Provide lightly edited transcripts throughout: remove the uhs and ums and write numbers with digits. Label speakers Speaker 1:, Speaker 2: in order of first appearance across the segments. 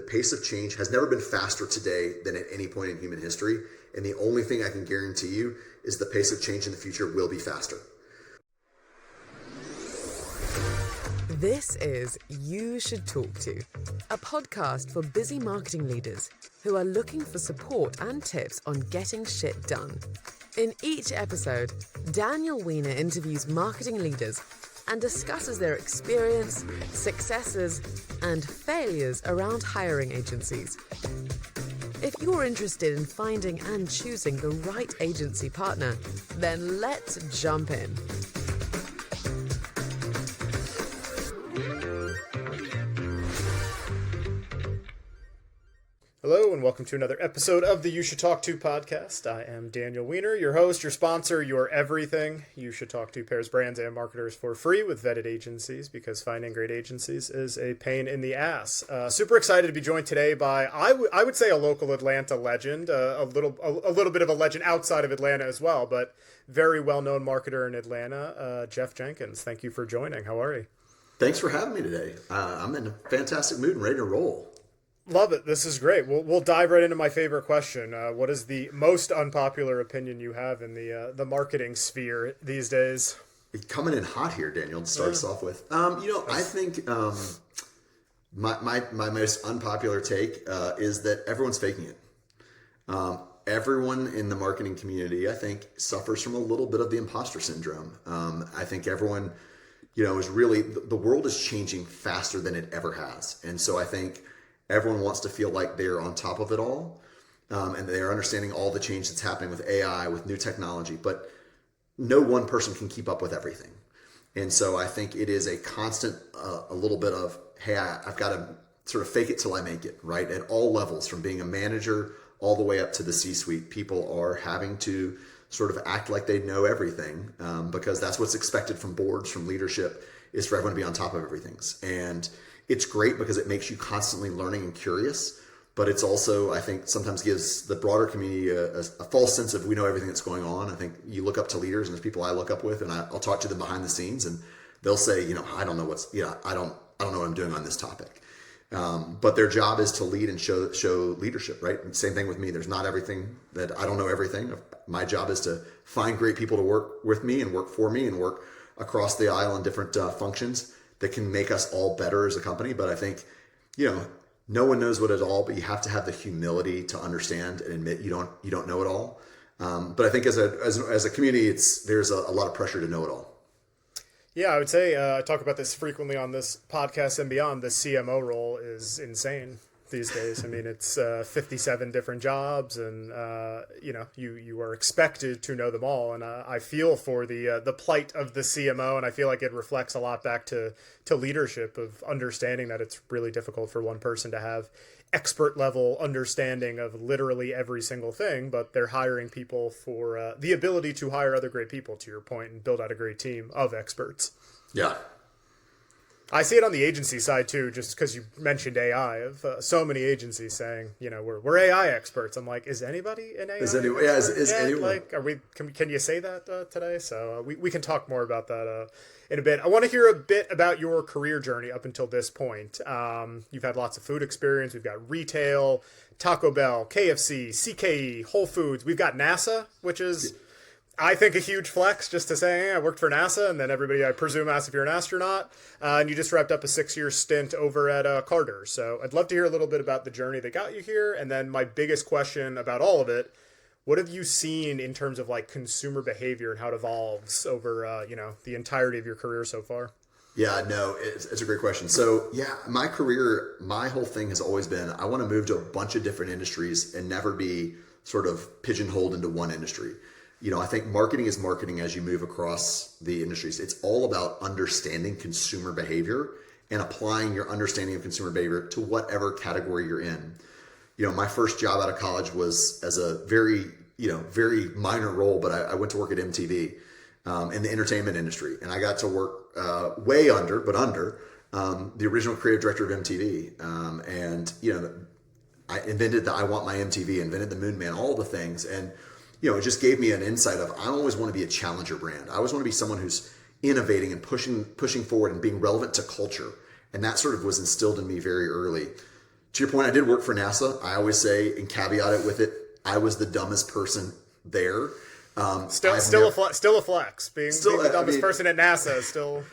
Speaker 1: pace of change has never been faster today than at any point in human history. And the only thing I can guarantee you is the pace of change in the future will be faster.
Speaker 2: This is You Should Talk To, a podcast for busy marketing leaders who are looking for support and tips on getting shit done. In each episode, Daniel Wiener interviews marketing leaders and discusses their experience, successes, and failures around hiring agencies. If you're interested in finding and choosing the right agency partner, then let's jump in.
Speaker 3: Hello and welcome to another episode of the You Should Talk To podcast. I am Daniel Wiener, your host, your sponsor, your everything. You Should Talk To pairs brands and marketers for free with vetted agencies because finding great agencies is a pain in the ass. Super excited to be joined today by, I would say, a local Atlanta legend, a little bit of a legend outside of Atlanta as well, but very well-known marketer in Atlanta, Jeff Jenkins. Thank you for joining. How are you?
Speaker 1: Thanks for having me today. I'm in a fantastic mood and ready to roll.
Speaker 3: Love it. This is great. We'll dive right into my favorite question. What is the most unpopular opinion you have in the marketing sphere these days?
Speaker 1: Coming in hot here, Daniel, to start us off with. I think my most unpopular take is that everyone's faking it. Everyone in the marketing community, I think, suffers from a little bit of the imposter syndrome. I think everyone, is really, the world is changing faster than it ever has. And so I think everyone wants to feel like they're on top of it all, and they're understanding all the change that's happening with AI, with new technology, but no one person can keep up with everything. And so I think it is a constant, a little bit of, hey, I've got to sort of fake it till I make it, right? At all levels, from being a manager all the way up to the C-suite, people are having to sort of act like they know everything, because that's what's expected from boards, from leadership, is for everyone to be on top of everything. And it's great because it makes you constantly learning and curious, but it's also, I think, sometimes gives the broader community a false sense of we know everything that's going on. I think you look up to leaders, and there's people I look up with, and I'll talk to them behind the scenes, and they'll say, I don't know I don't know what I'm doing on this topic. But their job is to lead and show leadership, right? And same thing with me. There's not everything that I don't know everything. My job is to find great people to work with me and work for me and work across the aisle in different functions that can make us all better as a company. But I think, no one knows what it all, but you have to have the humility to understand and admit you don't know it all. But I think as a community, there's a lot of pressure to know it all.
Speaker 3: Yeah, I would say I talk about this frequently on this podcast and beyond. The CMO role is insane these days. I mean, it's 57 different jobs, and you are expected to know them all. And I feel for the plight of the CMO, and I feel like it reflects a lot back to leadership of understanding that it's really difficult for one person to have expert level understanding of literally every single thing, but they're hiring people for the ability to hire other great people, to your point, and build out a great team of experts.
Speaker 1: Yeah.
Speaker 3: I see it on the agency side too, just because you mentioned AI, of so many agencies saying, we're AI experts. I'm like, is anybody an AI expert?
Speaker 1: Is anyone?
Speaker 3: Like, can you say that today? So we can talk more about that in a bit. I want to hear a bit about your career journey up until this point. You've had lots of food experience. We've got retail, Taco Bell, KFC, CKE, Whole Foods. We've got NASA, which is, I think, a huge flex, just to say, hey, I worked for NASA, and then everybody, I presume, asks if you're an astronaut, and you just wrapped up a 6-year stint over at Carter. So I'd love to hear a little bit about the journey that got you here, and then my biggest question about all of it, what have you seen in terms of like consumer behavior and how it evolves over the entirety of your career so far?
Speaker 1: Yeah, no, it's a great question. So yeah, my career, my whole thing has always been, I want to move to a bunch of different industries and never be sort of pigeonholed into one industry. I think marketing is marketing as you move across the industries. It's all about understanding consumer behavior and applying your understanding of consumer behavior to whatever category you're in. My first job out of college was as a very minor role, but I went to work at MTV in the entertainment industry. And I got to work under the original creative director of MTV. I invented the I Want My MTV, invented the Moon Man, all the things. And it just gave me an insight of, I always want to be a challenger brand. I always want to be someone who's innovating and pushing forward and being relevant to culture. And that sort of was instilled in me very early. To your point, I did work for NASA. I always say, and caveat it with it, I was the dumbest person there.
Speaker 3: Still a flex. Being the dumbest person at NASA is still.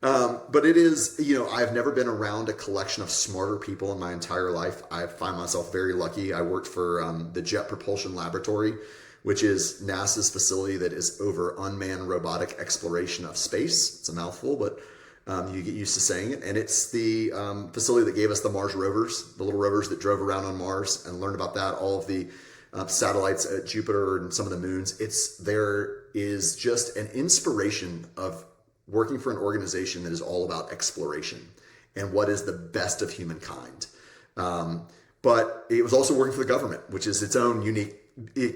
Speaker 1: But it is, I've never been around a collection of smarter people in my entire life. I find myself very lucky. I worked for the Jet Propulsion Laboratory, which is NASA's facility that is over unmanned robotic exploration of space. It's a mouthful, but you get used to saying it. And it's the facility that gave us the Mars rovers, the little rovers that drove around on Mars and learned about that, all of the satellites at Jupiter and some of the moons. There is just an inspiration of working for an organization that is all about exploration and what is the best of humankind. But it was also working for the government, which is its own unique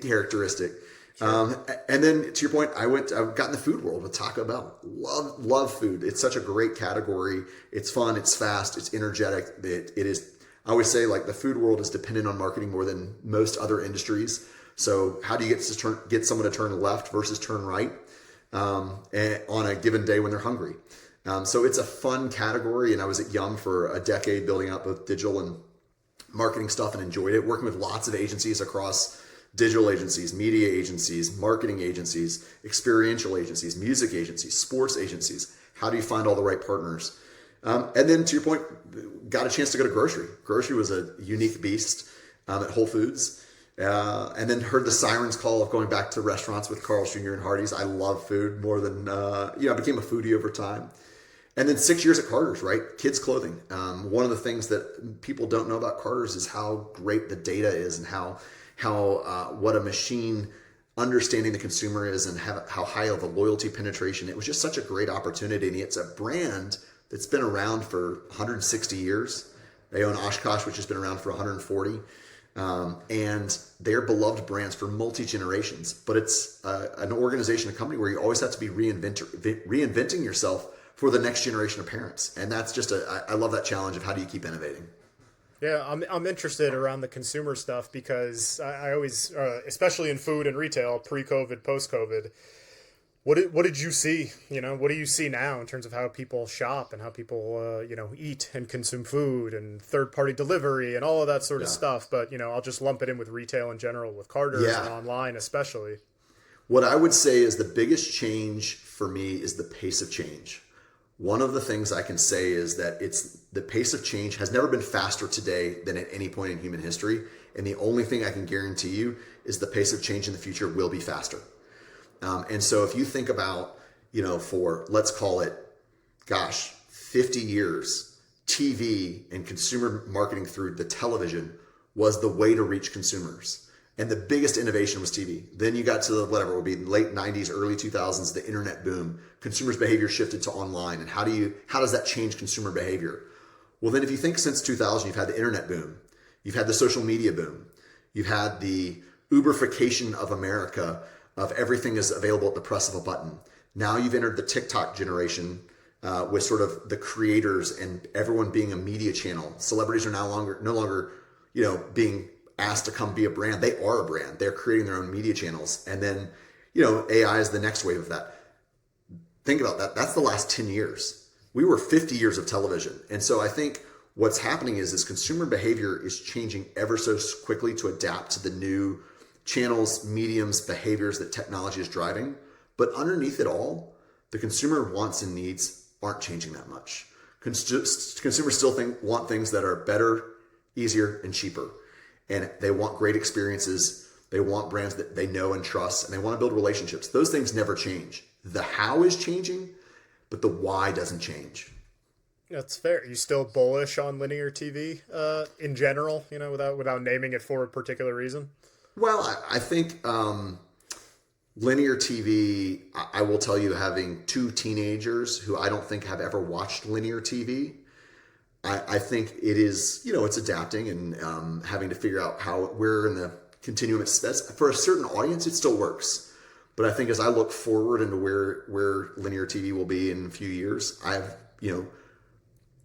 Speaker 1: characteristic. Sure. And then to your point, I've got in the food world with Taco Bell. Love food. It's such a great category. It's fun. It's fast. It's energetic. It is. I always say, like, the food world is dependent on marketing more than most other industries. So how do you get someone to turn left versus turn right on a given day when they're hungry? So it's a fun category. And I was at Yum for a decade building out both digital and marketing stuff and enjoyed it, working with lots of agencies across digital agencies, media agencies, marketing agencies, experiential agencies, music agencies, sports agencies. How do you find all the right partners? And then to your point, got a chance to go to grocery. Grocery was a unique beast at Whole Foods. And then heard the sirens call of going back to restaurants with Carl's Jr. and Hardee's. I love food more than, I became a foodie over time. And then 6 years at Carter's, right? Kids clothing. One of the things that people don't know about Carter's is how great the data is and how what a machine understanding the consumer is and how high of a loyalty penetration. It was just such a great opportunity. And it's a brand that's been around for 160 years. They own Oshkosh, which has been around for 140. And they're beloved brands for multi-generations. But it's an organization, a company where you always have to be reinventing yourself for the next generation of parents. And that's just I love that challenge of how do you keep innovating.
Speaker 3: Yeah, I'm interested around the consumer stuff because I always, especially in food and retail, pre-COVID, post-COVID, what did you see? What do you see now in terms of how people shop and how people, eat and consume food and third-party delivery and all of that sort of stuff? But, I'll just lump it in with retail in general, with Carter's and online especially.
Speaker 1: What I would say is the biggest change for me is the pace of change. One of the things I can say is that the pace of change has never been faster today than at any point in human history. And the only thing I can guarantee you is the pace of change in the future will be faster. And so if you think about, for, let's call it, 50 years, TV and consumer marketing through the television was the way to reach consumers. And the biggest innovation was TV. Then you got to the, whatever it would be, late 90s, early 2000s, the internet boom. Consumers' behavior shifted to online. And how does that change consumer behavior? Well, then if you think since 2000, you've had the internet boom. You've had the social media boom. You've had the Uberification of America, of everything is available at the press of a button. Now you've entered the TikTok generation with sort of the creators and everyone being a media channel. Celebrities are no longer, being asked to come be a brand. They are a brand. They're creating their own media channels. And then, AI is the next wave of that. Think about that. That's the last 10 years. We were 50 years of television. And so I think what's happening is consumer behavior is changing ever so quickly to adapt to the new channels, mediums, behaviors that technology is driving. But underneath it all, the consumer wants and needs aren't changing that much. Consumers still want things that are better, easier, and cheaper. And they want great experiences. They want brands that they know and trust, and they want to build relationships. Those things never change. The how is changing, but the why doesn't change.
Speaker 3: That's fair. You still bullish on linear TV in general, without naming it for a particular reason?
Speaker 1: Well, I think linear TV, I will tell you, having two teenagers who I don't think have ever watched linear TV, I think it is, it's adapting and having to figure out where in the continuum it's for a certain audience, it still works. But I think as I look forward into where linear TV will be in a few years, I have,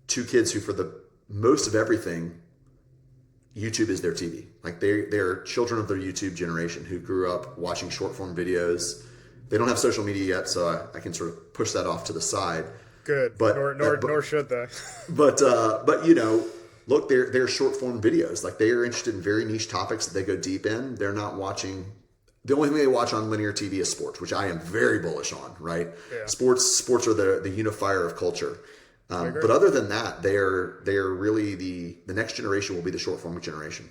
Speaker 1: two kids who, for the most of everything, YouTube is their TV. Like they're children of their YouTube generation who grew up watching short form videos. They don't have social media yet, so I can sort of push that off to the side.
Speaker 3: Good, but nor should they.
Speaker 1: But look, they're short form videos. Like they are interested in very niche topics that they go deep in. They're not watching. The only thing they watch on linear TV is sports, which I am very bullish on. Right?
Speaker 3: Yeah.
Speaker 1: Sports are the unifier of culture. But other than that, they are really the next generation will be the short form generation.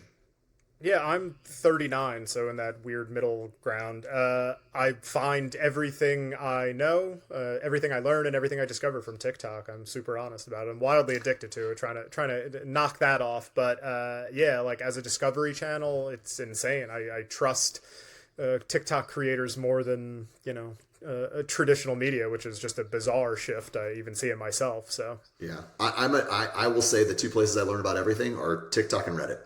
Speaker 3: Yeah, I'm 39, so in that weird middle ground. I find everything I know, everything I learn, and everything I discover from TikTok. I'm super honest about it. I'm wildly addicted to it, trying to knock that off. But yeah, like as a discovery channel, it's insane. I trust TikTok creators more than traditional media, which is just a bizarre shift. I even see it myself. So
Speaker 1: yeah, I will say the two places I learn about everything are TikTok and Reddit.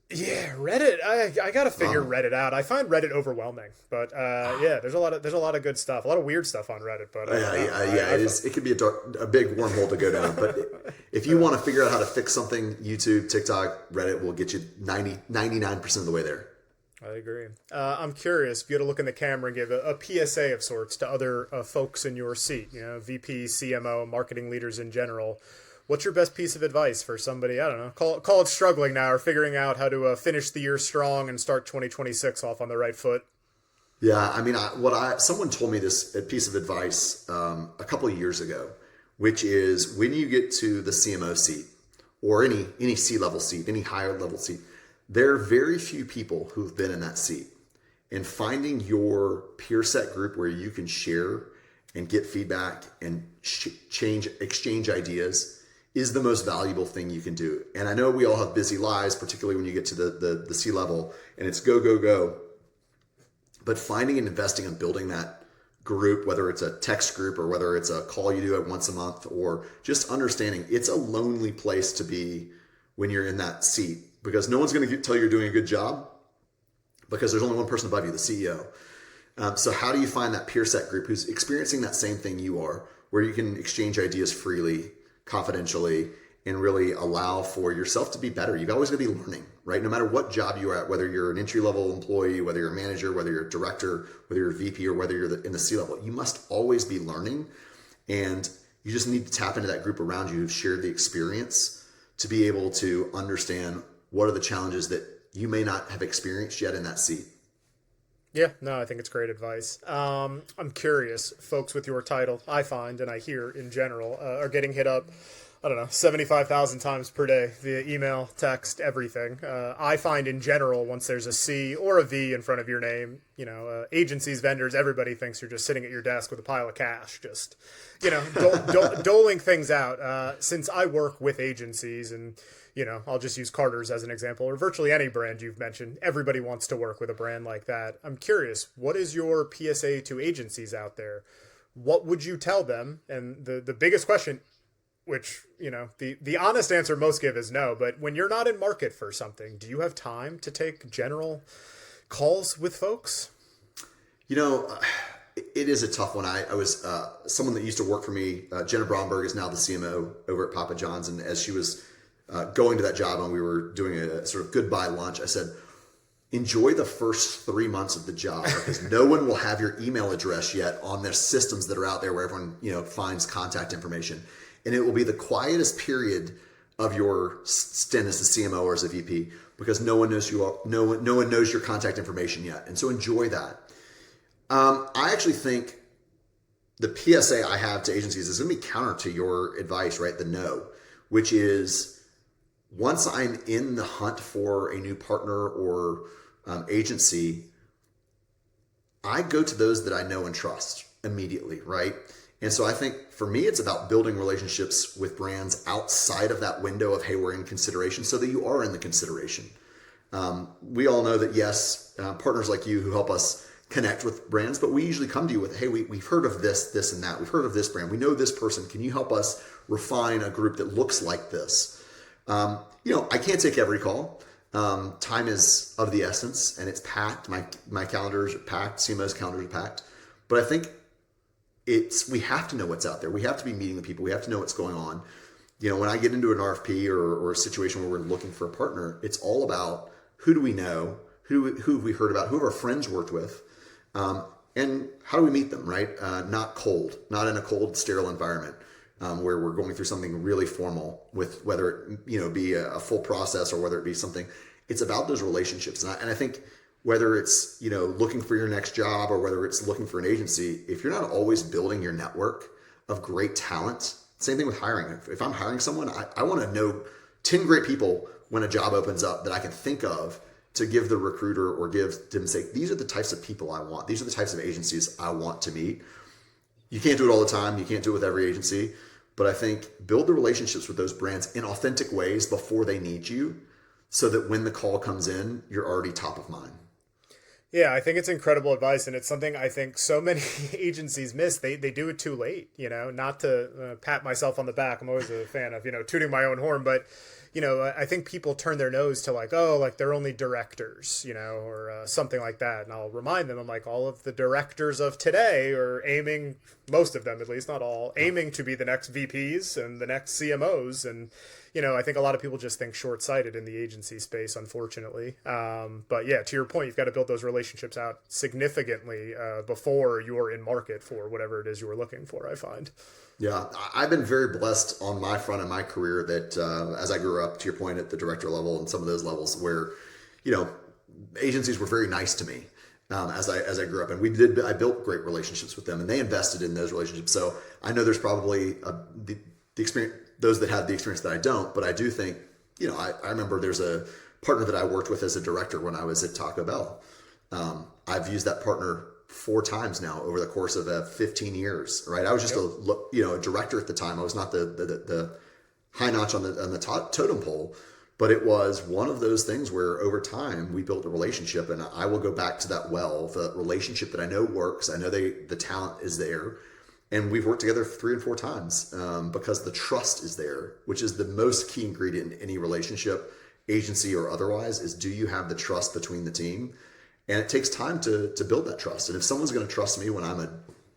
Speaker 3: Yeah, Reddit. I gotta figure Reddit out. I find Reddit overwhelming, but yeah, there's a lot of good stuff, a lot of weird stuff on Reddit. But
Speaker 1: it could be a big wormhole to go down. But if you want to figure out how to fix something, YouTube, TikTok, Reddit will get you 99% of the way there.
Speaker 3: I agree. I'm curious if you had to look in the camera and give a PSA of sorts to other folks in your seat, VP, CMO, marketing leaders in general. What's your best piece of advice for somebody, I don't know, call it struggling now or figuring out how to finish the year strong and start 2026 off on the right foot?
Speaker 1: Yeah, I mean, someone told me this piece of advice a couple of years ago, which is when you get to the CMO seat or any C-level seat, any higher level seat, there are very few people who've been in that seat. And finding your peer set group where you can share and get feedback and exchange ideas is the most valuable thing you can do. And I know we all have busy lives, particularly when you get to the C level and it's go, go, go. But finding and investing in building that group, whether it's a text group or whether it's a call you do it once a month, or just understanding it's a lonely place to be when you're in that seat, because no one's going to tell you you're doing a good job because there's only one person above you, the CEO. So how do you find that peer set group who's experiencing that same thing you are, where you can exchange ideas freely, confidentially, and really allow for yourself to be better? You've always got to be learning, right? No matter what job you're at, whether you're an entry-level employee, whether you're a manager, whether you're a director, whether you're a VP, or whether you're in the C-level, you must always be learning. And you just need to tap into that group around you who've shared the experience to be able to understand what are the challenges that you may not have experienced yet in that seat.
Speaker 3: Yeah, no, I think it's great advice. I'm curious, folks with your title, I find, and I hear in general, are getting hit up, 75,000 times per day via email, text, everything. I find in general, once there's a C or a V in front of your name, agencies, vendors, everybody thinks you're just sitting at your desk with a pile of cash, just, doling things out. Since I work with agencies and, I'll just use Carter's as an example, or virtually any brand you've mentioned. Everybody wants to work with a brand like that. I'm curious, what is your PSA to agencies out there? What would you tell them? And the biggest question, which, the honest answer most give is no, but when you're not in market for something, do you have time to take general calls with folks?
Speaker 1: It is a tough one. I was someone that used to work for me, Jenna Bromberg is now the CMO over at Papa John's, and as she was going to that job and we were doing a sort of goodbye lunch, I said, enjoy the first 3 months of the job because no one will have your email address yet on their systems that are out there where everyone, finds contact information. And it will be the quietest period of your stint as the CMO or as a VP because no one knows no one knows your contact information yet. And so enjoy that. I actually think the PSA I have to agencies is going to be counter to your advice, right? The no, which is, once I'm in the hunt for a new partner or agency, I go to those that I know and trust immediately, right? And so I think for me, it's about building relationships with brands outside of that window of, hey, we're in consideration, so that you are in the consideration. We all know that, yes, partners like you who help us connect with brands, but we usually come to you with, hey, we've heard of this, and that. We've heard of this brand. We know this person. Can you help us refine a group that looks like this? I can't take every call. Time is of the essence and it's packed. My calendars are packed. CMO's calendars are packed. But I think we have to know what's out there. We have to be meeting the people. We have to know what's going on. When I get into an RFP or a situation where we're looking for a partner, it's all about who do we know? Who have we heard about? Who have our friends worked with? And how do we meet them, right? Not cold, not in a cold, sterile environment. where we're going through something really formal, with whether it be a full process or whether it be something. It's about those relationships, and I think whether it's looking for your next job or whether it's looking for an agency, if you're not always building your network of great talent. Same thing with hiring. If I'm hiring someone, I want to know 10 great people when a job opens up that I can think of to give the recruiter or give them, say, these are the types of people I want. These are the types of agencies I want to meet. You can't do it all the time. You can't do it with every agency. But I think build the relationships with those brands in authentic ways before they need you, so that when the call comes in, you're already top of mind.
Speaker 3: Yeah, I think it's incredible advice, and it's something I think so many agencies miss. They do it too late, not to pat myself on the back. I'm always a fan of, tooting my own horn, but, I think people turn their nose to they're only directors, or something like that. And I'll remind them, I'm like, all of the directors of today are aiming, most of them at least, not all, aiming to be the next VPs and the next CMOs. And, I think a lot of people just think short-sighted in the agency space, unfortunately. But yeah, to your point, you've got to build those relationships out significantly before you're in market for whatever it is you were looking for, I find.
Speaker 1: Yeah, I've been very blessed on my front in my career that as I grew up, to your point, at the director level and some of those levels where, agencies were very nice to me as I grew up, and I built great relationships with them, and they invested in those relationships. So I know there's probably the experience, those that have the experience that I don't, but I do think, I remember there's a partner that I worked with as a director when I was at Taco Bell. I've used that partner 4 times now over the course of 15 years, right? I was just a director at the time. I was not the high notch on the totem pole, but it was one of those things where over time we built a relationship, and I will go back to that the relationship that I know works. I know the talent is there, and we've worked together 3 and 4 times because the trust is there, which is the most key ingredient in any relationship, agency or otherwise, is do you have the trust between the team? And it takes time to build that trust. And if someone's going to trust me when I'm a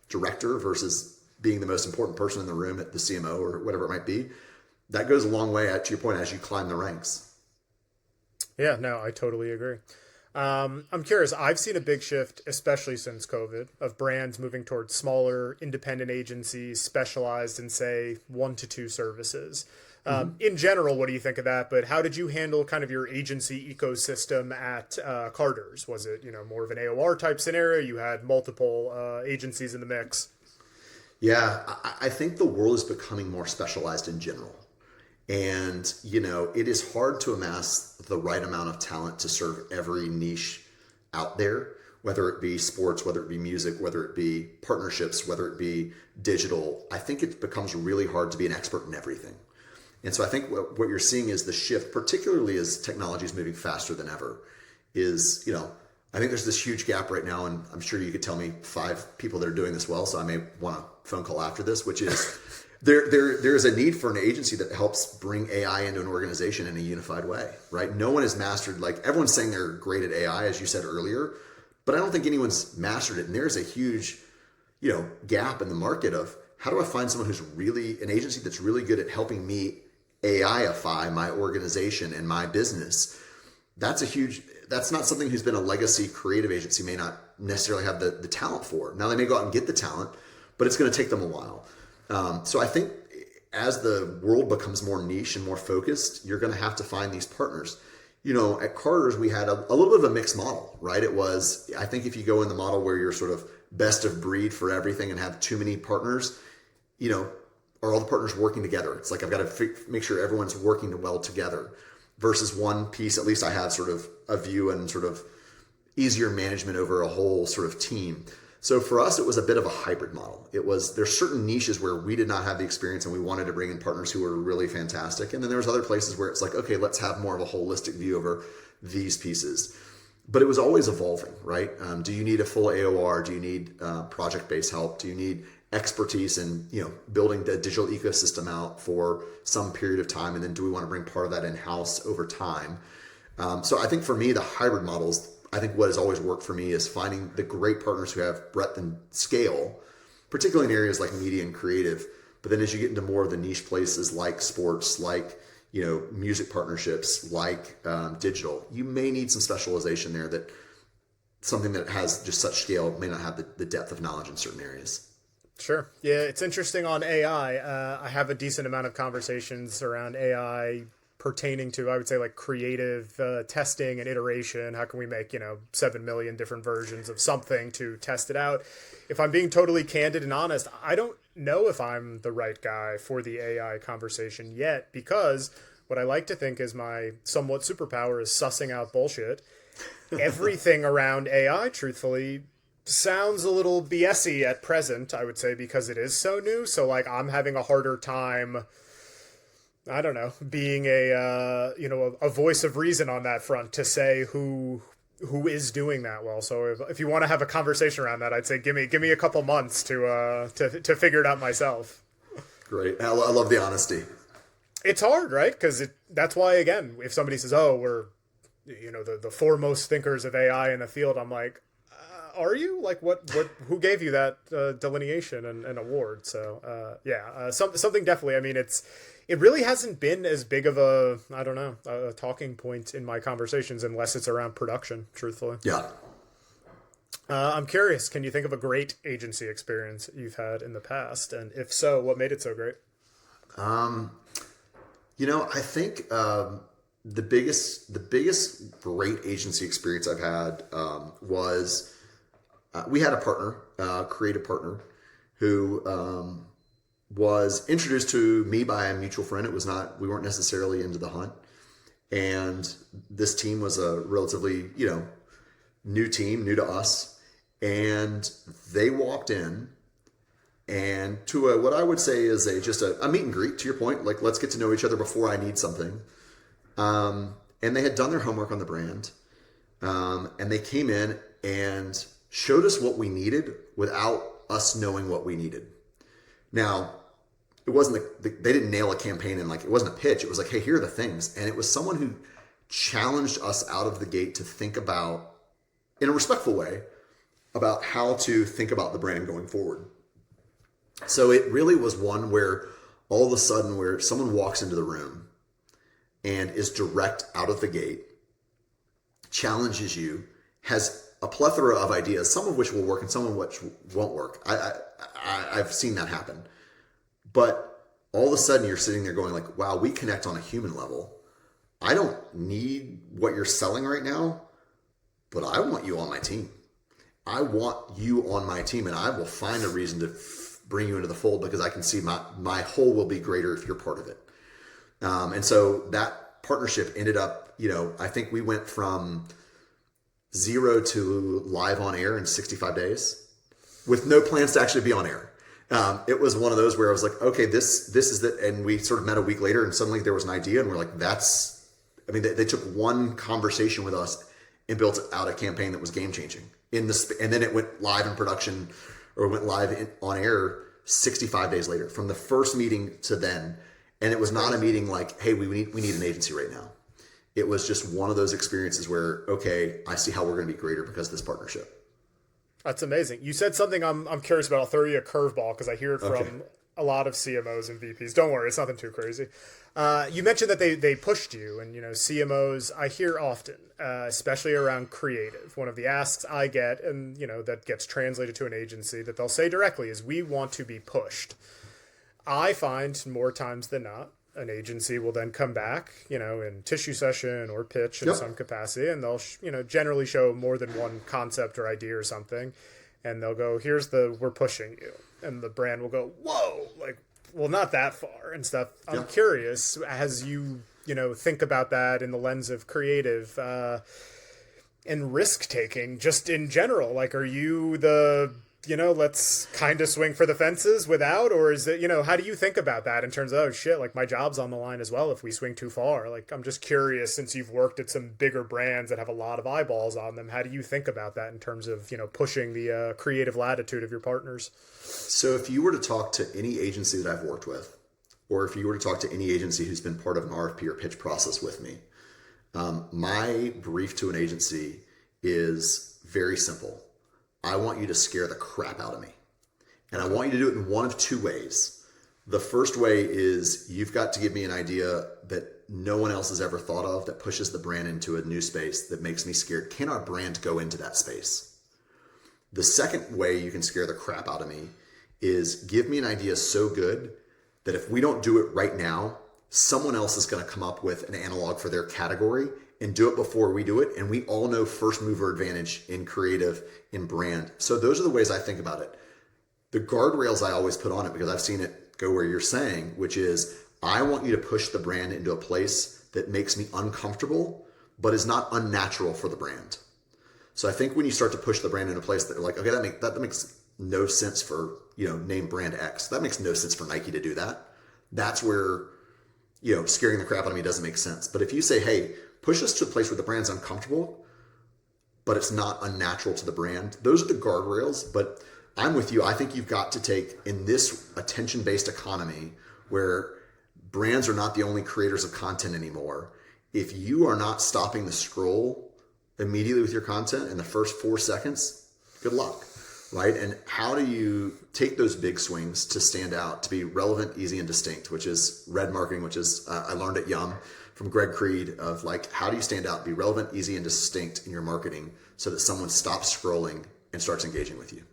Speaker 1: director versus being the most important person in the room at the CMO or whatever it might be, that goes a long way, to your point, as you climb the ranks.
Speaker 3: Yeah, no, I totally agree. I'm curious. I've seen a big shift, especially since COVID, of brands moving towards smaller independent agencies specialized in, say, 1 to 2 services. In general, what do you think of that? But how did you handle kind of your agency ecosystem at Carter's? Was it, more of an AOR type scenario? You had multiple agencies in the mix?
Speaker 1: Yeah, I think the world is becoming more specialized in general. And, it is hard to amass the right amount of talent to serve every niche out there, whether it be sports, whether it be music, whether it be partnerships, whether it be digital. I think it becomes really hard to be an expert in everything. And so I think what you're seeing is the shift, particularly as technology is moving faster than ever, is, I think there's this huge gap right now, and I'm sure you could tell me 5 people that are doing this well, so I may want a phone call after this, which is there is a need for an agency that helps bring AI into an organization in a unified way, right? No one has mastered, everyone's saying they're great at AI, as you said earlier, but I don't think anyone's mastered it. And there's a huge, gap in the market of how do I find someone who's really, an agency that's really good at helping me AIify my organization and my business. That's not something who's been a legacy creative agency may not necessarily have the talent for. Now they may go out and get the talent, but it's going to take them a while. So I think as the world becomes more niche and more focused, you're going to have to find these partners. At Carter's, we had a little bit of a mixed model, right? It was, I think if you go in the model where you're sort of best of breed for everything and have too many partners, are all the partners working together? It's like I've got to make sure everyone's working well together versus one piece. At least I have sort of a view and sort of easier management over a whole sort of team. So for us, it was a bit of a hybrid model. There's certain niches where we did not have the experience and we wanted to bring in partners who were really fantastic. And then there was other places where it's like, okay, let's have more of a holistic view over these pieces. But it was always evolving, right? Do you need a full AOR? Do you need project-based help? Do you need expertise in building the digital ecosystem out for some period of time, and then do we want to bring part of that in-house over time? So I think for me, the hybrid models, I think what has always worked for me is finding the great partners who have breadth and scale, particularly in areas like media and creative. But then as you get into more of the niche places like sports, like music partnerships, like digital, you may need some specialization there, that something that has just such scale may not have the depth of knowledge in certain areas.
Speaker 3: Sure. Yeah, it's interesting on AI. I have a decent amount of conversations around AI pertaining to, I would say, like creative testing and iteration. How can we make, 7 million different versions of something to test it out? If I'm being totally candid and honest, I don't know if I'm the right guy for the AI conversation yet, because what I like to think is my somewhat superpower is sussing out bullshit. Everything around AI, truthfully, sounds a little BS-y at present, I would say, because it is so new. So like I'm having a harder time, I don't know, being a voice of reason on that front to say who is doing that well. So if you want to have a conversation around that, I'd say give me a couple months to figure it out myself.
Speaker 1: Great. I love the honesty.
Speaker 3: It's hard, right? Because that's why, again, if somebody says, "Oh, we're the foremost thinkers of AI in the field," I'm like, are you? Like, what who gave you that delineation and award? So something definitely. I mean, it really hasn't been as big of a, I don't know, a talking point in my conversations unless it's around production, truthfully.
Speaker 1: Yeah.
Speaker 3: I'm curious, can you think of a great agency experience you've had in the past? And if so, what made it so great?
Speaker 1: I think the biggest great agency experience I've had was we had a partner, creative partner, who was introduced to me by a mutual friend. We weren't necessarily into the hunt, and this team was a relatively new team, new to us, and they walked in. And to what I would say is just a meet and greet, to your point, like let's get to know each other before I need something. And they had done their homework on the brand. And they came in and showed us what we needed without us knowing what we needed. Now, it wasn't they didn't nail a campaign and it wasn't a pitch. It was like, hey, here are the things. And it was someone who challenged us out of the gate to think about, in a respectful way, about how to think about the brand going forward. So it really was one where all of a sudden where someone walks into the room and is direct out of the gate, challenges you, has a plethora of ideas, some of which will work and some of which won't work. I've seen that happen. But all of a sudden you're sitting there going like, wow, we connect on a human level. I don't need what you're selling right now, but I want you on my team. I want you on my team, and I will find a reason to bring you into the fold because I can see my whole will be greater if you're part of it. And so that partnership ended up, I think we went from 0 to live on air in 65 days with no plans to actually be on air. It was one of those where I was like, okay, this is the, and we sort of met a week later and suddenly there was an idea and we're like, they took one conversation with us and built out a campaign that was game changing and then it went live in production or went live on air 65 days later from the first meeting to then. And it was not a meeting like, hey, we need an agency right now. It was just one of those experiences where, okay, I see how we're going to be greater because of this partnership.
Speaker 3: That's amazing. You said something I'm curious about. I'll throw you a curveball because I hear it from a lot of CMOs and VPs. Don't worry, it's nothing too crazy. You mentioned that they pushed you, and CMOs I hear often, especially around creative. One of the asks I get, and that gets translated to an agency, that they'll say directly is, "We want to be pushed." I find more times than not, an agency will then come back, in tissue session or pitch in some capacity, and they'll generally show more than one concept or idea or something, and they'll go, "We're pushing you," and the brand will go, "Whoa, well, not that far," and stuff. I'm curious, as you think about that in the lens of creative and risk taking, just in general. Are you the let's kind of swing for the fences without, or is it how do you think about that in terms of, oh shit, my job's on the line as well if we swing too far? I'm just curious, since you've worked at some bigger brands that have a lot of eyeballs on them, how do you think about that in terms of pushing the creative latitude of your partners?
Speaker 1: So if you were to talk to any agency that I've worked with, or if you were to talk to any agency who's been part of an RFP or pitch process with me, my brief to an agency is very simple. I want you to scare the crap out of me. And I want you to do it in one of two ways. The first way is you've got to give me an idea that no one else has ever thought of that pushes the brand into a new space that makes me scared. Can our brand go into that space? The second way you can scare the crap out of me is give me an idea so good that if we don't do it right now, someone else is going to come up with an analog for their category and do it before we do it. And we all know first mover advantage in creative, in brand. So those are the ways I think about it. The guardrails I always put on it, because I've seen it go where you're saying, which is I want you to push the brand into a place that makes me uncomfortable, but is not unnatural for the brand. So I think when you start to push the brand into a place that you're like, okay, that makes no sense for, name brand X. That makes no sense for Nike to do that. That's where, scaring the crap out of me doesn't make sense. But if you say, hey, push us to a place where the brand's uncomfortable, but it's not unnatural to the brand, those are the guardrails. But I'm with you. I think you've got to take, in this attention-based economy where brands are not the only creators of content anymore, if you are not stopping the scroll immediately with your content in the first 4 seconds, good luck, right? And how do you take those big swings to stand out, to be relevant, easy, and distinct, which is red marketing, which is, I learned at Yum from Greg Creed of like, how do you stand out, be relevant, easy, and distinct in your marketing so that someone stops scrolling and starts engaging with you?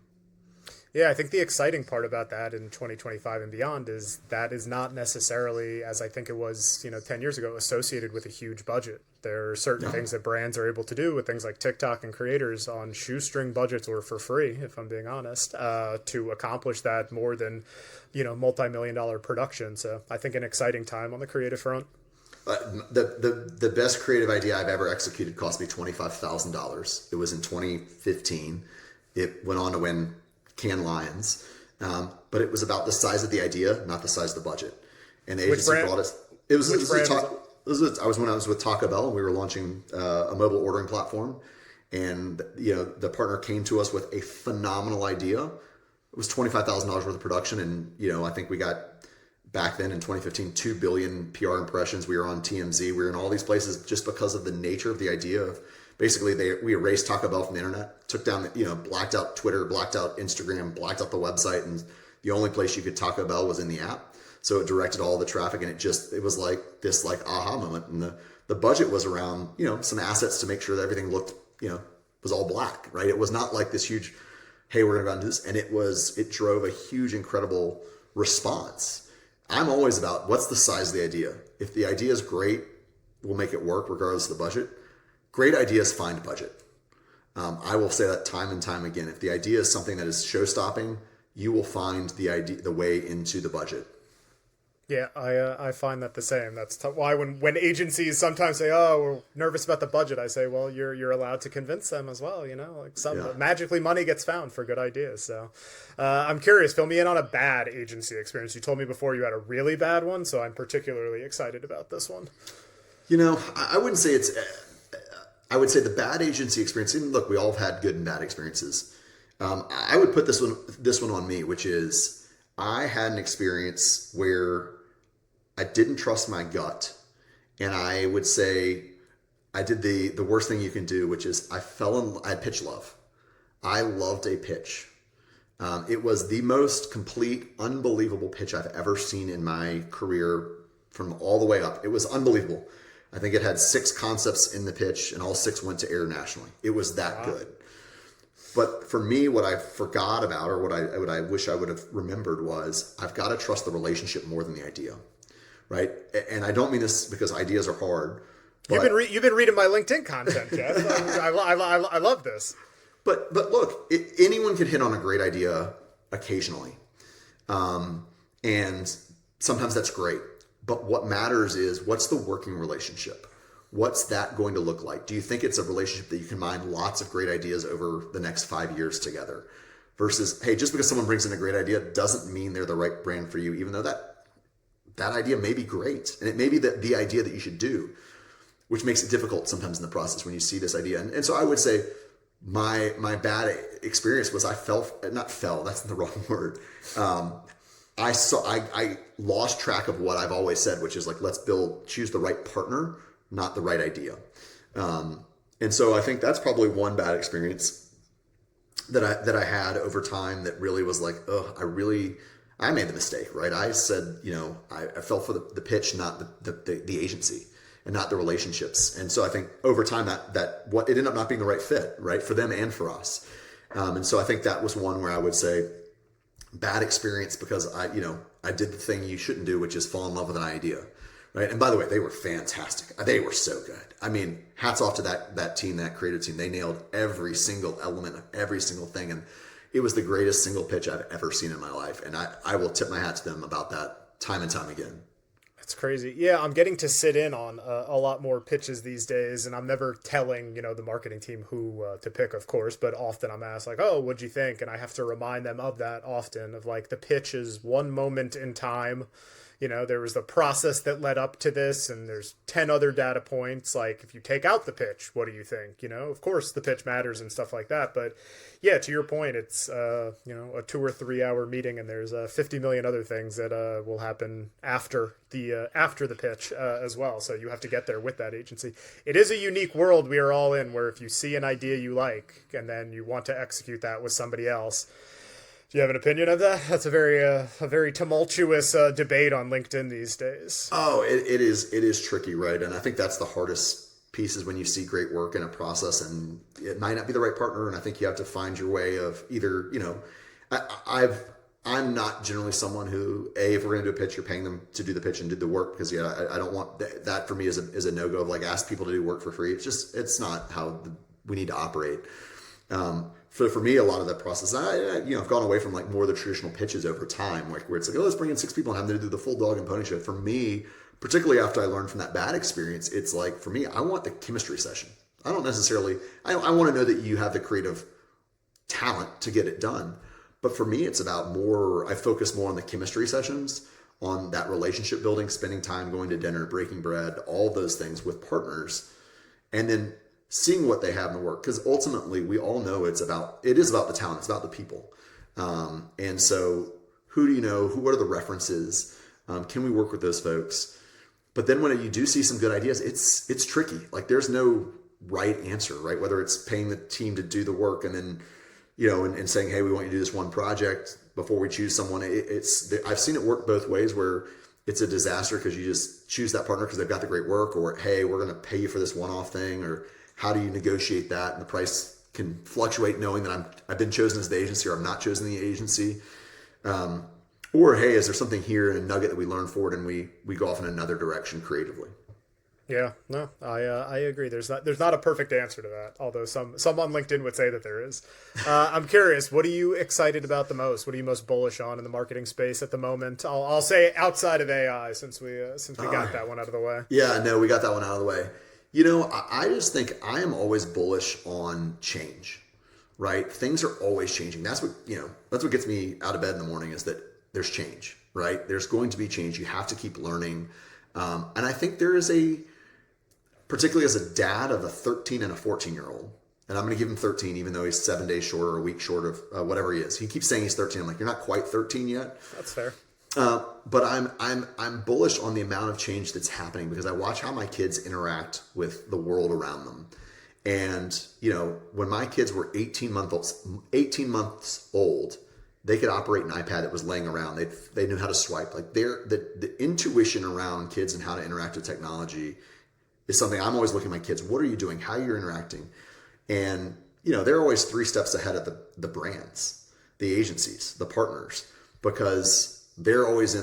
Speaker 3: Yeah, I think the exciting part about that in 2025 and beyond is that is not necessarily, as I think it was, 10 years ago, associated with a huge budget. There are certain things that brands are able to do with things like TikTok and creators on shoestring budgets or for free, if I'm being honest, to accomplish that more than, multi-million-dollar production. So I think an exciting time on the creative front.
Speaker 1: The best creative idea I've ever executed cost me $25,000. It was in 2015. It went on to win Cannes Lions, but it was about the size of the idea, not the size of the budget. And the agency brought us. It was when I was with Taco Bell, and we were launching a mobile ordering platform, and the partner came to us with a phenomenal idea. It was $25,000 worth of production, and I think we got back then in 2015 2 billion PR impressions. We were on TMZ. We were in all these places just because of the nature of the idea of. Basically, we erased Taco Bell from the internet, took down, blacked out Twitter, blacked out Instagram, blacked out the website, and the only place you could Taco Bell was in the app. So it directed all the traffic, and it was like this aha moment. And the budget was around, some assets to make sure that everything looked, was all black, right? It was not like this huge, hey, we're going to go and do this. And it drove a huge, incredible response. I'm always about what's the size of the idea. If the idea is great, we'll make it work regardless of the budget. Great ideas find budget. I will say that time and time again. If the idea is something that is show-stopping, you will find the way into the budget.
Speaker 3: Yeah, I find that the same. That's why when agencies sometimes say, "Oh, we're nervous about the budget," I say, "Well, you're allowed to convince them as well." Magically money gets found for good ideas. So, I'm curious. Fill me in on a bad agency experience. You told me before you had a really bad one, so I'm particularly excited about this one.
Speaker 1: I wouldn't say it's. I would say the bad agency experience, and look, we all have had good and bad experiences. I would put this one on me, which is I had an experience where I didn't trust my gut. And I would say I did the worst thing you can do, which is I had pitch love. I loved a pitch. It was the most complete, unbelievable pitch I've ever seen in my career from all the way up. It was unbelievable. I think it had 6 concepts in the pitch, and all 6 went to air nationally. It was that good. But for me, what I forgot about, or what I wish I would have remembered, was I've got to trust the relationship more than the idea, right? And I don't mean this because ideas are hard.
Speaker 3: You've been reading my LinkedIn content, Jeff. I love this.
Speaker 1: But look, anyone can hit on a great idea occasionally, and sometimes that's great. But what matters is, what's the working relationship? What's that going to look like? Do you think it's a relationship that you can mine lots of great ideas over the next 5 years together? Versus, hey, just because someone brings in a great idea doesn't mean they're the right brand for you, even though that idea may be great. And it may be the idea that you should do, which makes it difficult sometimes in the process when you see this idea. And so I would say my bad experience was that's the wrong word. I lost track of what I've always said, which is like, choose the right partner, not the right idea. And so I think that's probably one bad experience that I had over time that really was like, I made the mistake, right? I said, I fell for the pitch, not the agency, and not the relationships. And so I think over time that it ended up not being the right fit, right, for them and for us. And so I think that was one where I would say, bad experience because I did the thing you shouldn't do, which is fall in love with an idea. Right. And by the way, they were fantastic. They were so good. I mean, hats off to that team, that creative team. They nailed every single element of every single thing. And it was the greatest single pitch I've ever seen in my life. And I will tip my hat to them about that time and time again.
Speaker 3: That's crazy. Yeah, I'm getting to sit in on a lot more pitches these days, and I'm never telling, the marketing team who to pick, of course, but often I'm asked like, oh, what'd you think? And I have to remind them of that often, of like the pitch is one moment in time. There was the process that led up to this, and there's 10 other data points. Like, if you take out the pitch, what do you think? Of course the pitch matters and stuff like that. But yeah, to your point, it's, a 2 or 3 hour meeting, and there's 50 million other things that will happen after the pitch as well. So you have to get there with that agency. It is a unique world we are all in, where if you see an idea you like, and then you want to execute that with somebody else. Do you have an opinion of that? That's a very tumultuous debate on LinkedIn these days.
Speaker 1: Oh, it is tricky, right? And I think that's the hardest piece is when you see great work in a process and it might not be the right partner. And I think you have to find your way of either, I'm not generally someone who, if we're going to do a pitch, you're paying them to do the pitch and do the work, because I don't want that for me is a no-go of like ask people to do work for free. It's not how we need to operate. For me, a lot of that process, I've gone away from like more of the traditional pitches over time, like where it's like, oh, let's bring in 6 people and have them do the full dog and pony show. For me, particularly after I learned from that bad experience, it's like, for me, I want the chemistry session. I don't necessarily, I want to know that you have the creative talent to get it done. But for me, it's about I focus more on the chemistry sessions, on that relationship building, spending time, going to dinner, breaking bread, all those things with partners. And then seeing what they have in the work, because ultimately we all know it is about the talent, it's about the people. And so who do you know? What are the references? Can we work with those folks? But then when you do see some good ideas, it's tricky. Like there's no right answer, right? Whether it's paying the team to do the work and then, and saying, hey, we want you to do this one project before we choose someone. I've seen it work both ways, where it's a disaster because you just choose that partner because they've got the great work, or, hey, we're going to pay you for this one-off thing, or how do you negotiate that? And the price can fluctuate knowing that I've been chosen as the agency or I'm not chosen the agency. Or, hey, is there something here in a nugget that we learn forward and we go off in another direction creatively?
Speaker 3: Yeah, no, I agree. There's not a perfect answer to that, although some on LinkedIn would say that there is. I'm curious, what are you excited about the most? What are you most bullish on in the marketing space at the moment? I'll say outside of AI, since we got that one out of the way.
Speaker 1: Yeah, no, we got that one out of the way. I just think I am always bullish on change, right? Things are always changing. That's what gets me out of bed in the morning, is that there's change, right? There's going to be change. You have to keep learning. And I think there is particularly as a dad of a 13 and a 14-year-old, and I'm going to give him 13, even though he's 7 days short or a week short of whatever he is. He keeps saying he's 13. I'm like, you're not quite 13 yet.
Speaker 3: That's fair.
Speaker 1: But I'm bullish on the amount of change that's happening, because I watch how my kids interact with the world around them. And, when my kids were 18 months old, they could operate an iPad that was laying around. They knew how to swipe. Like the intuition around kids and how to interact with technology is something I'm always looking at my kids. What are you doing? How you're interacting? And, they're always 3 steps ahead of the brands, the agencies, the partners, because they're always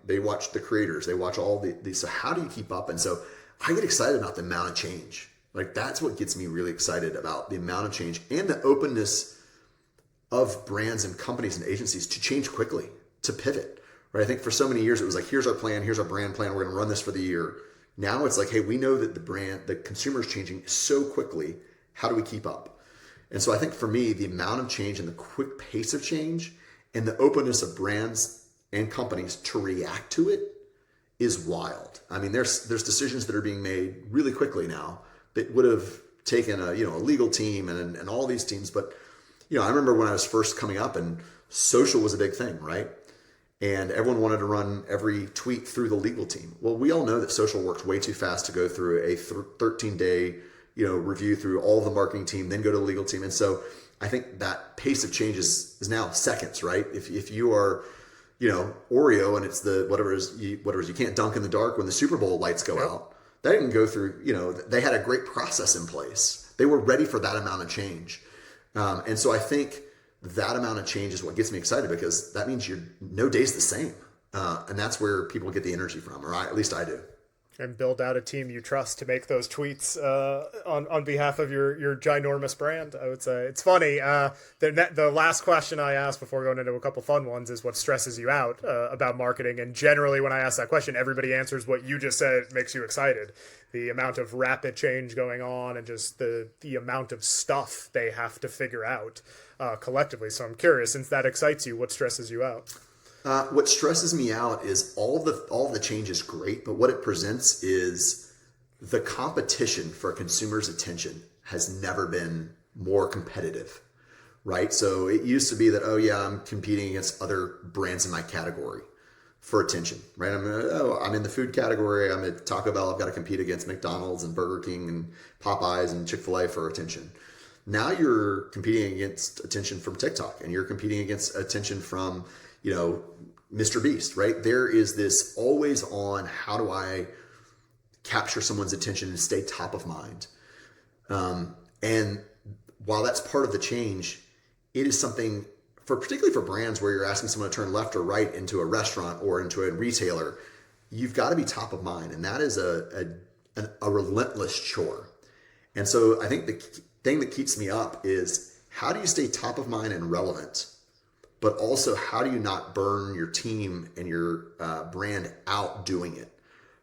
Speaker 1: they watch the creators, they watch all these. So how do you keep up? And so I get excited about the amount of change. Like that's what gets me really excited about the amount of change and the openness of brands and companies and agencies to change quickly, to pivot, right? I think for so many years, it was like, here's our plan, here's our brand plan, we're going to run this for the year. Now it's like, hey, we know that the consumer is changing so quickly. How do we keep up? And so I think for me, the amount of change and the quick pace of change and the openness of brands and companies to react to it is wild. I mean, there's decisions that are being made really quickly now that would have taken a legal team and all these teams. But, I remember when I was first coming up and social was a big thing, right? And everyone wanted to run every tweet through the legal team. Well, we all know that social works way too fast to go through a 13-day, review through all the marketing team, then go to the legal team. And so I think that pace of change is now seconds, right? If you are, Oreo and it's the whatever it is you can't dunk in the dark when the Super Bowl lights go out. That didn't go through, they had a great process in place. They were ready for that amount of change. And so I think that amount of change is what gets me excited, because that means no day's the same. And that's where people get the energy from, or at least I do.
Speaker 3: And build out a team you trust to make those tweets on behalf of your ginormous brand. I would say it's funny. The last question I asked before going into a couple fun ones is what stresses you out about marketing. And generally, when I ask that question, everybody answers what you just said makes you excited. The amount of rapid change going on, and just the amount of stuff they have to figure out collectively. So I'm curious, since that excites you, what stresses you out?
Speaker 1: What stresses me out is all the change is great, but what it presents is the competition for a consumer's attention has never been more competitive, right? So it used to be that, oh yeah, I'm competing against other brands in my category for attention, right? I'm in the food category. I'm at Taco Bell. I've got to compete against McDonald's and Burger King and Popeyes and Chick-fil-A for attention. Now you're competing against attention from TikTok, and you're competing against attention from, Mr. Beast, right? There is this always on, how do I capture someone's attention and stay top of mind? And while that's part of the change, it is something particularly for brands where you're asking someone to turn left or right into a restaurant or into a retailer, you've got to be top of mind. And that is a relentless chore. And so I think the thing that keeps me up is, how do you stay top of mind and relevant? But also, how do you not burn your team and your brand out doing it?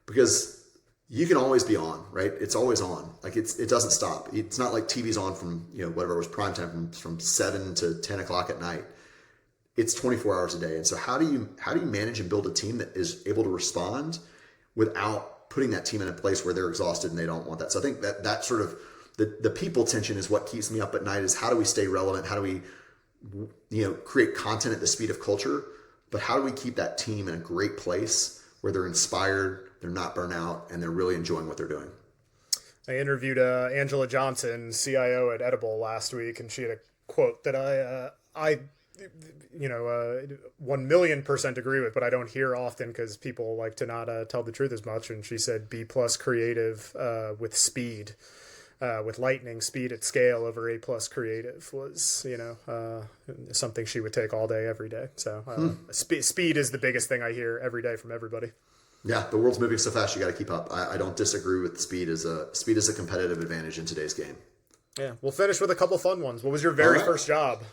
Speaker 1: Because you can always be on, right? It's always on. Like it doesn't stop. It's not like TV's on from, whatever it was, prime time from 7 to 10 o'clock at night. It's 24 hours a day. And so how do you manage and build a team that is able to respond without putting that team in a place where they're exhausted and they don't want that? So I think that sort of the people tension is what keeps me up at night, is how do we stay relevant? How do we create content at the speed of culture, but how do we keep that team in a great place where they're inspired, they're not burnt out, and they're really enjoying what they're doing?
Speaker 3: I interviewed Angela Johnson, CIO at Edible, last week, and she had a quote that I 1,000,000% agree with, but I don't hear often because people like to not tell the truth as much. And she said, B+ creative with speed. With lightning speed at scale over A+ creative was, something she would take all day, every day. So speed is the biggest thing I hear every day from everybody.
Speaker 1: Yeah, the world's moving so fast, you got to keep up. I don't disagree with speed is a competitive advantage in today's game.
Speaker 3: Yeah, we'll finish with a couple fun ones. What was your very first job?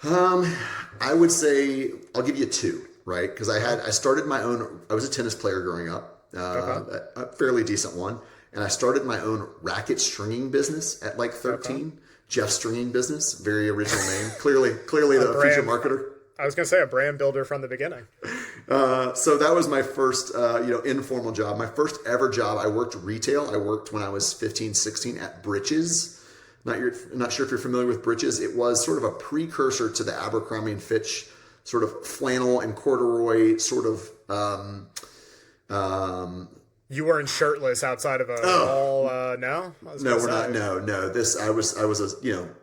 Speaker 1: I would say I'll give you two, right? Because I started my own. I was a tennis player growing up, a fairly decent one. And I started my own racket stringing business at like 13. Okay. Jeff Stringing Business, very original name. Clearly the future marketer.
Speaker 3: I was going to say a brand builder from the beginning.
Speaker 1: So that was my first, informal job. My first ever job. I worked retail. I worked when I was 15, 16 at Britches. Not sure if you're familiar with Britches. It was sort of a precursor to the Abercrombie and Fitch sort of flannel and corduroy sort of.
Speaker 3: You weren't shirtless outside of a mall now?
Speaker 1: No, we're not. No. I was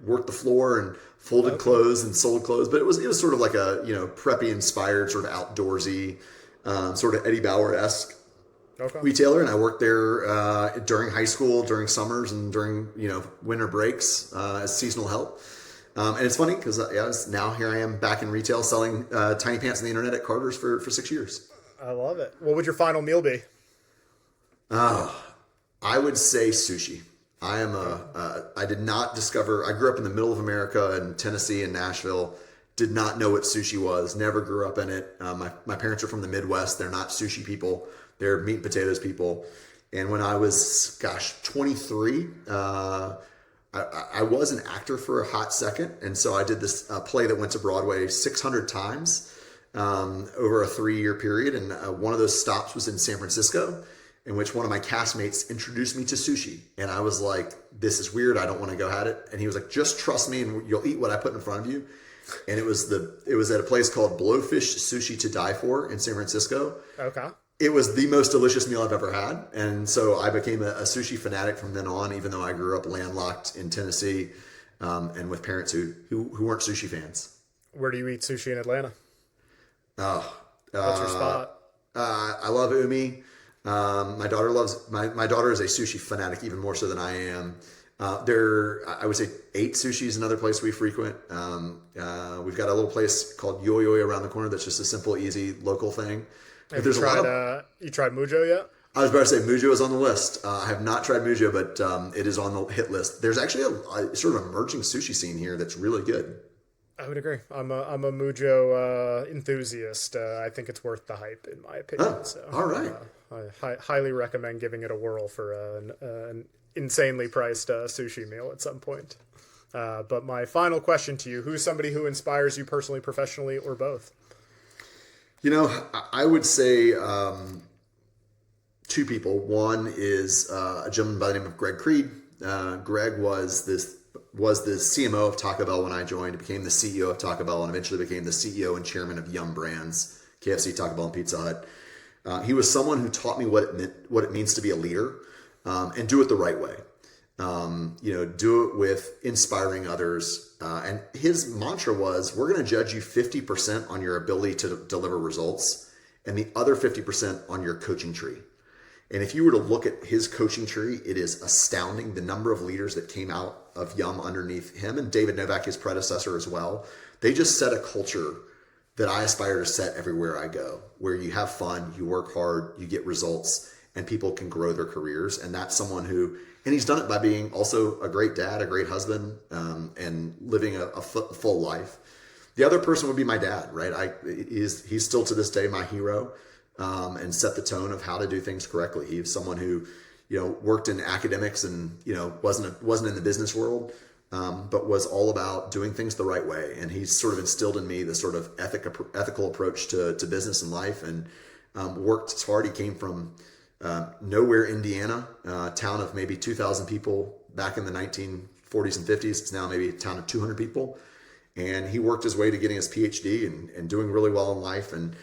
Speaker 1: worked the floor and folded clothes and sold clothes, but it was sort of like a preppy inspired sort of outdoorsy, sort of Eddie Bauer-esque retailer. And I worked there during high school, during summers, and during winter breaks as seasonal help. And it's funny because now here I am back in retail selling tiny pants on the internet at Carter's for 6 years.
Speaker 3: I love it. What would your final meal be?
Speaker 1: I would say sushi. I did not discover, I grew up in the middle of America in Tennessee and Nashville, did not know what sushi was, never grew up in it. My parents are from the Midwest. They're not sushi people. They're meat and potatoes people. And when I was, 23, I was an actor for a hot second. And so I did this play that went to Broadway 600 times over a 3-year period. And one of those stops was in San Francisco, in which one of my castmates introduced me to sushi. And I was like, this is weird. I don't want to go at it. And he was like, just trust me and you'll eat what I put in front of you. And it was at a place called Blowfish Sushi to Die For in San Francisco. Okay. It was the most delicious meal I've ever had. And so I became a sushi fanatic from then on, even though I grew up landlocked in Tennessee and with parents who weren't sushi fans.
Speaker 3: Where do you eat sushi in Atlanta? What's your spot?
Speaker 1: I love Umi. My daughter is a sushi fanatic even more so than I am. I would say 8 Sushi is another place we frequent. We've got a little place called Yoi Yoi around the corner that's just a simple, easy, local thing.
Speaker 3: Have you tried Mujo yet?
Speaker 1: I was about to say Mujo is on the list. I have not tried Mujo, but it is on the hit list. There's actually a sort of emerging sushi scene here that's really good.
Speaker 3: I would agree. I'm a Mujo enthusiast. I think it's worth the hype, in my opinion.
Speaker 1: All right.
Speaker 3: I highly recommend giving it a whirl for an insanely priced sushi meal at some point. But my final question to you, who's somebody who inspires you personally, professionally, or both?
Speaker 1: I would say 2 people. One is a gentleman by the name of Greg Creed. Greg was the CMO of Taco Bell when I joined, became the CEO of Taco Bell, and eventually became the CEO and chairman of Yum Brands, KFC, Taco Bell, and Pizza Hut. He was someone who taught me what it means to be a leader, and do it the right way. Do it with inspiring others. And his mantra was, we're going to judge you 50% on your ability to deliver results and the other 50% on your coaching tree. And if you were to look at his coaching tree, it is astounding the number of leaders that came out of Yum underneath him, and David Novak, his predecessor as well. They just set a culture that I aspire to set everywhere I go, where you have fun, you work hard, you get results, and people can grow their careers. And that's someone who, and he's done it by being also a great dad, a great husband, and living a full life. The other person would be my dad, right? He's still to this day my hero, and set the tone of how to do things correctly. He was someone who, worked in academics and, wasn't in the business world, but was all about doing things the right way. And he's sort of instilled in me the sort of ethical approach to business and life, and worked hard. He came from nowhere, Indiana, a town of maybe 2,000 people back in the 1940s and 50s. It's now maybe a town of 200 people. And he worked his way to getting his PhD and doing really well in life. And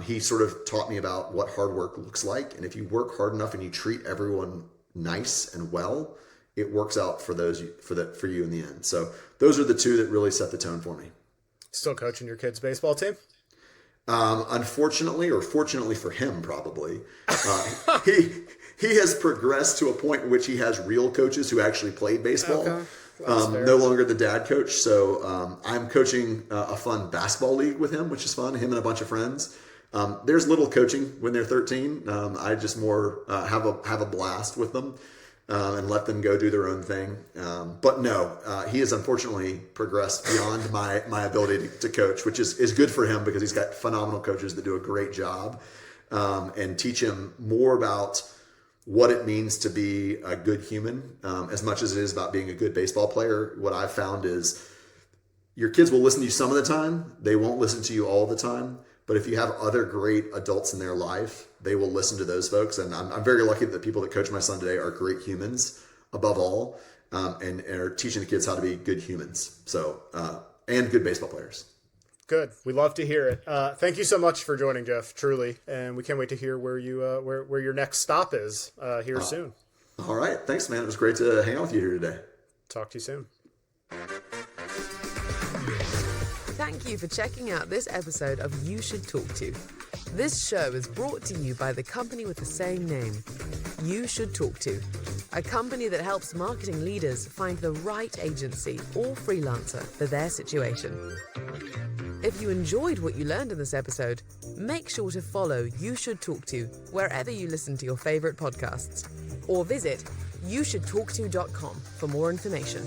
Speaker 1: he sort of taught me about what hard work looks like. And if you work hard enough and you treat everyone nice and well, it works out for you in the end. So those are the 2 that really set the tone for me.
Speaker 3: Still coaching your kids' baseball team?
Speaker 1: Unfortunately, or fortunately for him, probably, he has progressed to a point in which he has real coaches who actually played baseball. Okay. No longer the dad coach. So I'm coaching a fun basketball league with him, which is fun. Him and a bunch of friends. There's little coaching when they're 13. I just more have a blast with them and let them go do their own thing. But no, he has unfortunately progressed beyond my ability to coach, which is good for him because he's got phenomenal coaches that do a great job and teach him more about what it means to be a good human as much as it is about being a good baseball player. What I've found is your kids will listen to you some of the time. They won't listen to you all the time. But if you have other great adults in their life, they will listen to those folks. And I'm very lucky that the people that coach my son today are great humans above all, and are teaching the kids how to be good humans. So, and good baseball players.
Speaker 3: Good. We love to hear it. Thank you so much for joining, Jeff, truly. And we can't wait to hear where you where your next stop is here soon.
Speaker 1: All right. Thanks, man. It was great to hang out with you here today.
Speaker 3: Talk to you soon.
Speaker 2: Thank you for checking out this episode of You Should Talk To. This show is brought to you by the company with the same name, You Should Talk To, a company that helps marketing leaders find the right agency or freelancer for their situation. If you enjoyed what you learned in this episode, make sure to follow You Should Talk To wherever you listen to your favorite podcasts, or visit YouShouldTalkTo.com for more information.